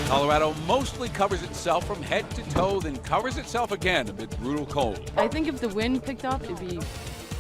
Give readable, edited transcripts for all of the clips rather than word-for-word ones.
Colorado mostly covers itself from head to toe, then covers itself again amid brutal cold. I think if the wind picked up, it'd be,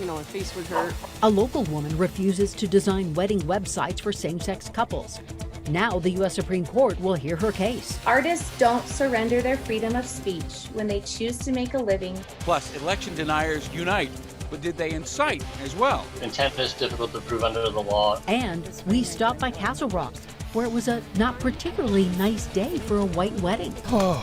my face would hurt. A local woman refuses to design wedding websites for same-sex couples. Now the U.S. Supreme Court will hear her case. Artists don't surrender their freedom of speech when they choose to make a living. Plus, election deniers unite. But did they incite as well? Intent is difficult to prove under the law. And we stopped by Castle Rock, where it was a not particularly nice day for a white wedding. Oh.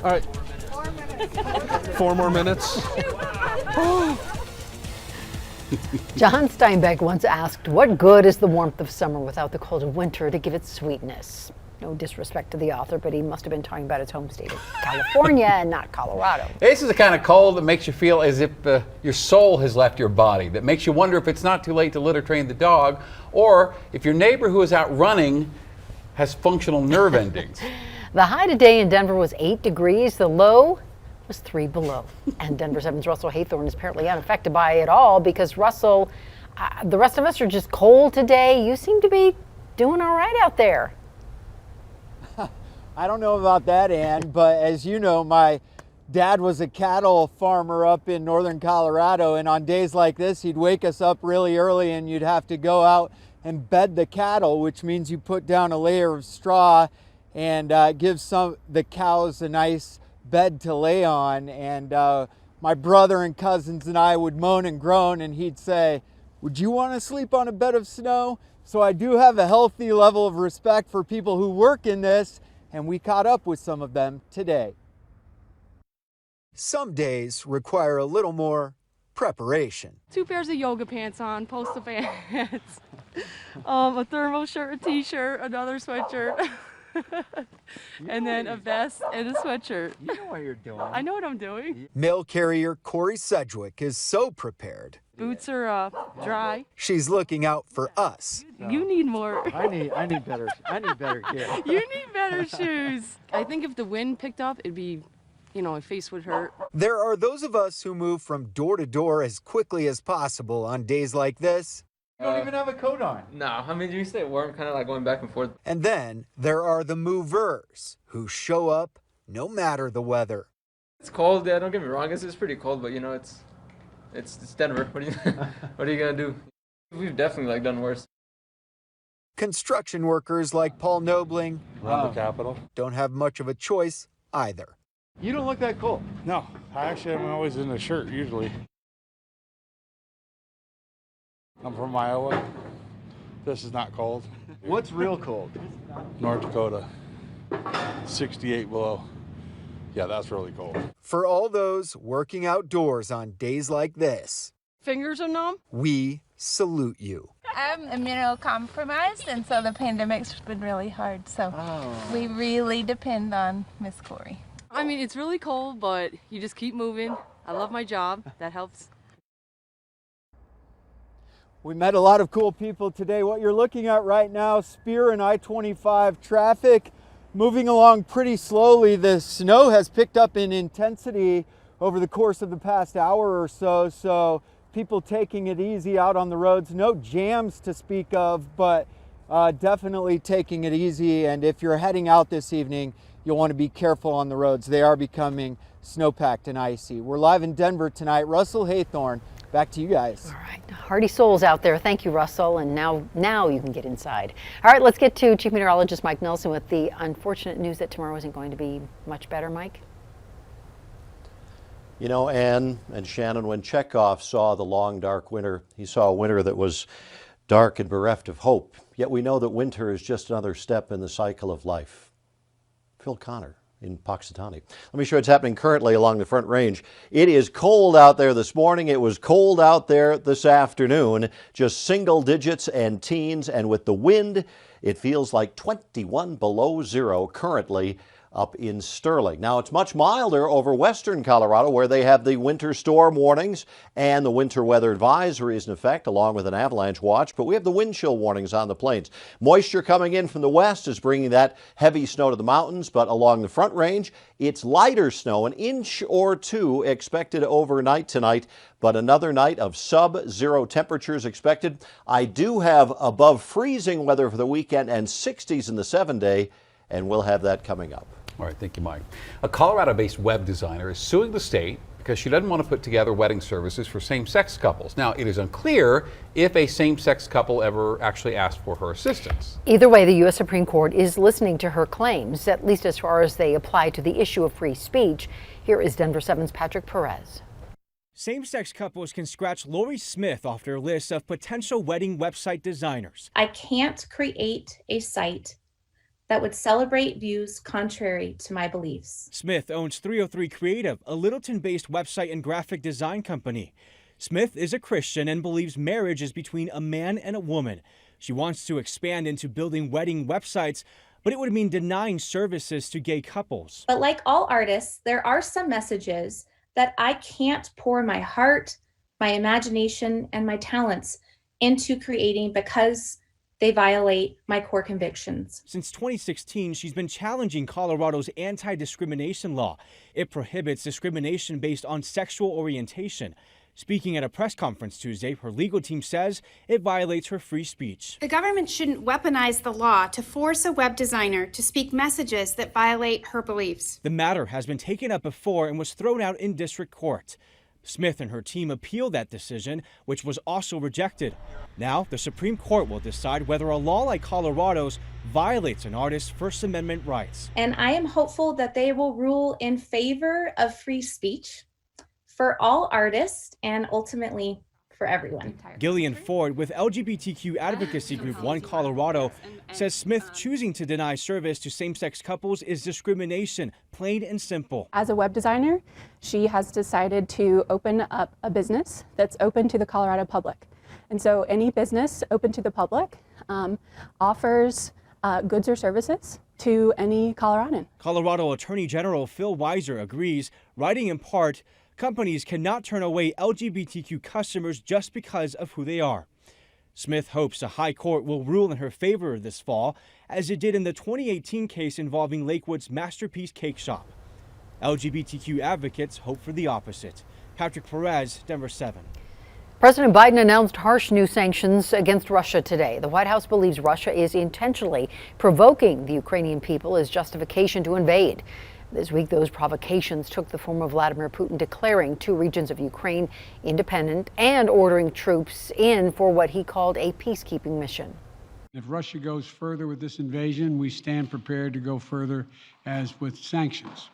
All right. 4 more minutes. John Steinbeck once asked, what good is the warmth of summer without the cold of winter to give it sweetness? No disrespect to the author, but he must have been talking about his home state of California and not Colorado. This is the kind of cold that makes you feel as if your soul has left your body, that makes you wonder if it's not too late to litter train the dog, or if your neighbor who is out running has functional nerve endings. The high today in Denver was 8 degrees. The low was 3 below. And Denver 7's Russell Haythorne is apparently unaffected by it all because, Russell, the rest of us are just cold today. You seem to be doing all right out there. I don't know about that, Ann, but as you know, my dad was a cattle farmer up in northern Colorado, and on days like this, he'd wake us up really early and you'd have to go out and bed the cattle, which means you put down a layer of straw and give the cows a nice bed to lay on. And my brother and cousins and I would moan and groan, and he'd say, "Would you want to sleep on a bed of snow?" So I do have a healthy level of respect for people who work in this, and we caught up with some of them today. Some days require a little more preparation. 2 pairs of yoga pants on, poster pants, a thermal shirt, a t-shirt, another sweatshirt, and then a vest and a sweatshirt. You know what you're doing. I know what I'm doing. Mail carrier Corey Sedgwick is so prepared. Boots are dry. She's looking out for us. You need more. I need better gear. You need better shoes. I think if the wind picked up, it'd be, my face would hurt. There are those of us who move from door to door as quickly as possible on days like this. You don't even have a coat on. No, I mean, you stay warm, kind of like going back and forth. And then there are the movers who show up no matter the weather. It's cold, yeah, don't get me wrong. It's pretty cold, but it's Denver. What are you gonna do? We've definitely done worse. Construction workers like Paul Nobling Around the Capitol. don't have much of a choice either. You don't look that cold. No, I actually am always in a shirt usually. I'm from Iowa. This is not cold. What's real cold? North Dakota, 68 below. Yeah, that's really cold. For all those working outdoors on days like this, Fingers are numb. we salute you. I'm immunocompromised, and so the pandemic's been really hard. So we really depend on Miss Corey. I mean, it's really cold, but you just keep moving. I love my job. That helps. We met a lot of cool people today. What you're looking at right now, Spear and I-25 traffic moving along pretty slowly. The snow has picked up in intensity over the course of the past hour or so, so people taking it easy out on the roads. No jams to speak of, but definitely taking it easy. And if you're heading out this evening, you'll want to be careful on the roads. They are becoming snow-packed and icy. We're live in Denver tonight. Russell Haythorne, back to you guys. All right, hardy souls out there. Thank you, Russell. And now you can get inside. All right, let's get to Chief Meteorologist Mike Nelson with the unfortunate news that tomorrow isn't going to be much better. Mike? You know, Ann and Shannon, when Chekhov saw the long, dark winter, he saw a winter that was dark and bereft of hope. Yet we know that winter is just another step in the cycle of life. Phil Connor in Puxatawny. Let me show you what's happening currently along the Front Range. It is cold out there this morning. It was cold out there this afternoon. Just single digits and teens, and with the wind, it feels like 21 below zero currently up in Sterling. Now, it's much milder over western Colorado, where they have the winter storm warnings and the winter weather advisory is in effect, along with an avalanche watch, but we have the wind chill warnings on the plains. Moisture coming in from the west is bringing that heavy snow to the mountains, but along the Front Range, it's lighter snow, an inch or two expected overnight tonight, but another night of sub-zero temperatures expected. I do have above freezing weather for the weekend and 60s in the 7-day. and we'll have that coming up. All right, thank you, Mike. A Colorado-based web designer is suing the state because she doesn't want to put together wedding services for same-sex couples. Now, it is unclear if a same-sex couple ever actually asked for her assistance. Either way, the U.S. Supreme Court is listening to her claims, at least as far as they apply to the issue of free speech. Here is Denver 7's Patrick Perez. Same-sex couples can scratch Lori Smith off their list of potential wedding website designers. I can't create a site that would celebrate views contrary to my beliefs. Smith owns 303 Creative, a Littleton-based website and graphic design company. Smith is a Christian and believes marriage is between a man and a woman. She wants to expand into building wedding websites, but it would mean denying services to gay couples. But like all artists, there are some messages that I can't pour my heart, my imagination, and my talents into creating because they violate my core convictions. Since 2016, she's been challenging Colorado's anti-discrimination law. It prohibits discrimination based on sexual orientation. Speaking at a press conference Tuesday, her legal team says it violates her free speech. The government shouldn't weaponize the law to force a web designer to speak messages that violate her beliefs. The matter has been taken up before and was thrown out in district court. Smith and her team appealed that decision, which was also rejected. Now, the Supreme Court will decide whether a law like Colorado's violates an artist's First Amendment rights. And I am hopeful that they will rule in favor of free speech for all artists and ultimately for everyone. Gillian Ford with LGBTQ advocacy group One Colorado says Smith choosing to deny service to same-sex couples is discrimination, plain and simple. As a web designer, she has decided to open up a business that's open to the Colorado public. And so any business open to the public offers goods or services to any Coloradan. Colorado Attorney General Phil Weiser agrees, writing in part, companies cannot turn away LGBTQ customers just because of who they are. Smith hopes a high court will rule in her favor this fall, as it did in the 2018 case involving Lakewood's Masterpiece Cake Shop. LGBTQ advocates hope for the opposite. Patrick Perez, Denver 7. President Biden announced harsh new sanctions against Russia today. The White House believes Russia is intentionally provoking the Ukrainian people as justification to invade. This week, those provocations took the form of Vladimir Putin declaring 2 regions of Ukraine independent and ordering troops in for what he called a peacekeeping mission. If Russia goes further with this invasion, we stand prepared to go further as with sanctions.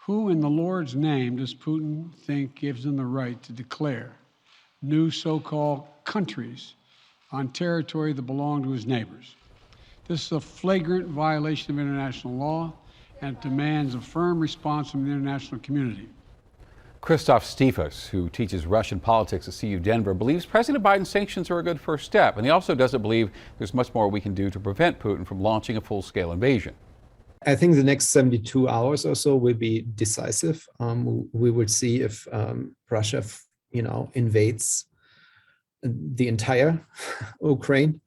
Who in the Lord's name does Putin think gives him the right to declare new so-called countries on territory that belong to his neighbors? This is a flagrant violation of international law, and it demands a firm response from the international community. Christoph Stiefus, who teaches Russian politics at CU Denver, believes President Biden's sanctions are a good first step, and he also doesn't believe there's much more we can do to prevent Putin from launching a full-scale invasion. I think the next 72 hours or so will be decisive. We will see if Russia, invades the entire Ukraine,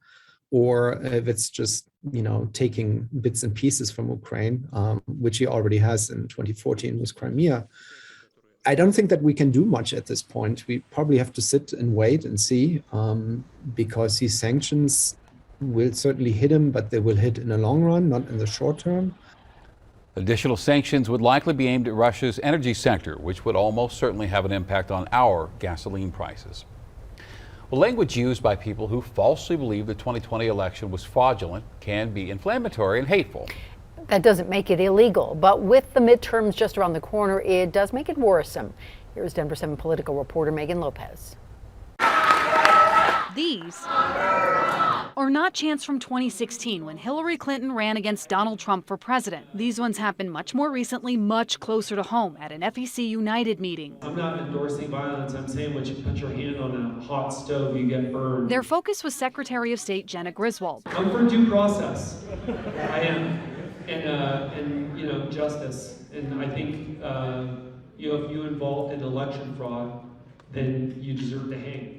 or if it's just taking bits and pieces from Ukraine, which he already has in 2014 with Crimea. I don't think that we can do much at this point. We probably have to sit and wait and see, because these sanctions will certainly hit him, but they will hit in the long run, not in the short term. Additional sanctions would likely be aimed at Russia's energy sector, which would almost certainly have an impact on our gasoline prices. Well, language used by people who falsely believe the 2020 election was fraudulent can be inflammatory and hateful. That doesn't make it illegal, but with the midterms just around the corner, it does make it worrisome. Here's Denver 7 political reporter Megan Lopez. These are not chants from 2016 when Hillary Clinton ran against Donald Trump for president. These ones happened much more recently, much closer to home at an FEC United meeting. I'm not endorsing violence. I'm saying when you put your hand on a hot stove, you get burned. Their focus was Secretary of State Jenna Griswold. I'm for due process. I am. And justice. And I think if you involved in election fraud, then you deserve to hang.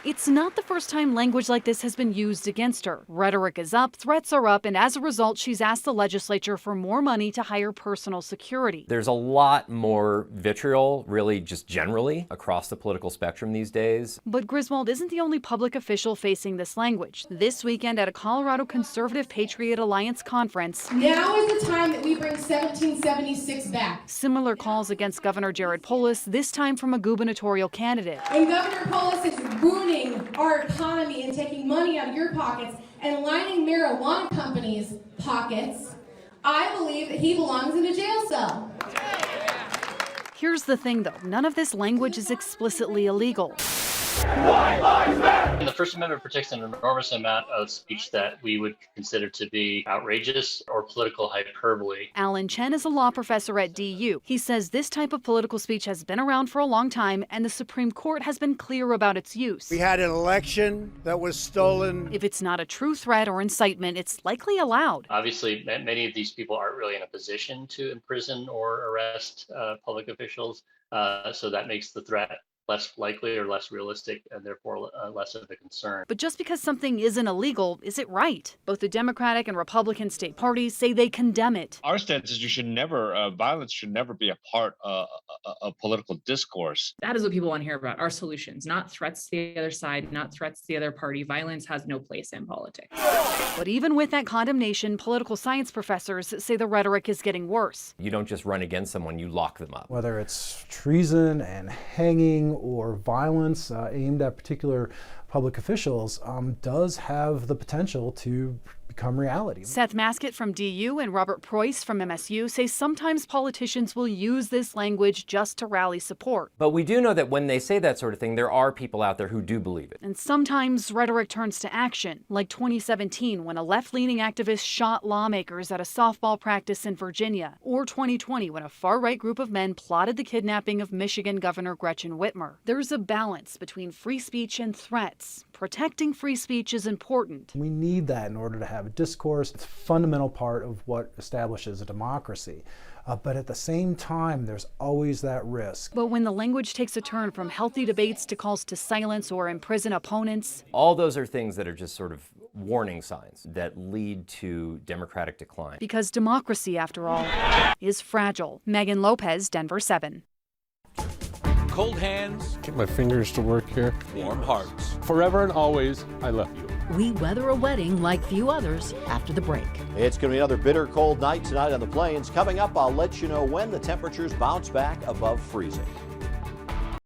It's not the first time language like this has been used against her. Rhetoric is up, threats are up, and as a result, she's asked the legislature for more money to hire personal security. There's a lot more vitriol, really just generally, across the political spectrum these days. But Griswold isn't the only public official facing this language. This weekend at a Colorado Conservative Patriot Alliance conference, now is the time that we bring 1776 back. Similar calls against Governor Jared Polis, this time from a gubernatorial candidate. When Governor Polis is ruining our economy and taking money out of your pockets and lining marijuana companies' pockets, I believe that he belongs in a jail cell. Here's the thing, though. None of this language is explicitly illegal. The First Amendment protects an enormous amount of speech that we would consider to be outrageous or political hyperbole. Alan Chen is a law professor at DU. He says this type of political speech has been around for a long time, and the Supreme Court has been clear about its use. We had an election that was stolen. If it's not a true threat or incitement, it's likely allowed. Obviously, many of these people aren't really in a position to imprison or arrest public officials, so that makes the threat less likely or less realistic and therefore less of a concern. But just because something isn't illegal, is it right? Both the Democratic and Republican state parties say they condemn it. Our stance is you should never, violence should never be a part of political discourse. That is what people want to hear about, our solutions, not threats to the other side, not threats to the other party. Violence has no place in politics. But even with that condemnation, political science professors say the rhetoric is getting worse. You don't just run against someone, you lock them up. Whether it's treason and hanging or violence aimed at particular public officials does have the potential to become reality. Seth Maskett from DU and Robert Preuss from MSU say sometimes politicians will use this language just to rally support. But we do know that when they say that sort of thing, there are people out there who do believe it. And sometimes rhetoric turns to action, like 2017 when a left-leaning activist shot lawmakers at a softball practice in Virginia, or 2020 when a far-right group of men plotted the kidnapping of Michigan Governor Gretchen Whitmer. There's a balance between free speech and threats. Protecting free speech is important. We need that in order to have a discourse. It's a fundamental part of what establishes a democracy. But at the same time, there's always that risk. But when the language takes a turn from healthy debates to calls to silence or imprison opponents, all those are things that are just sort of warning signs that lead to democratic decline. Because democracy, after all, is fragile. Megan Lopez, Denver 7. Cold hands, Get my fingers to work here. warm hearts. Forever and always, I love you. We weather a wedding like few others after the break. It's going to be another bitter cold night tonight on the plains. Coming up, I'll let you know when the temperatures bounce back above freezing.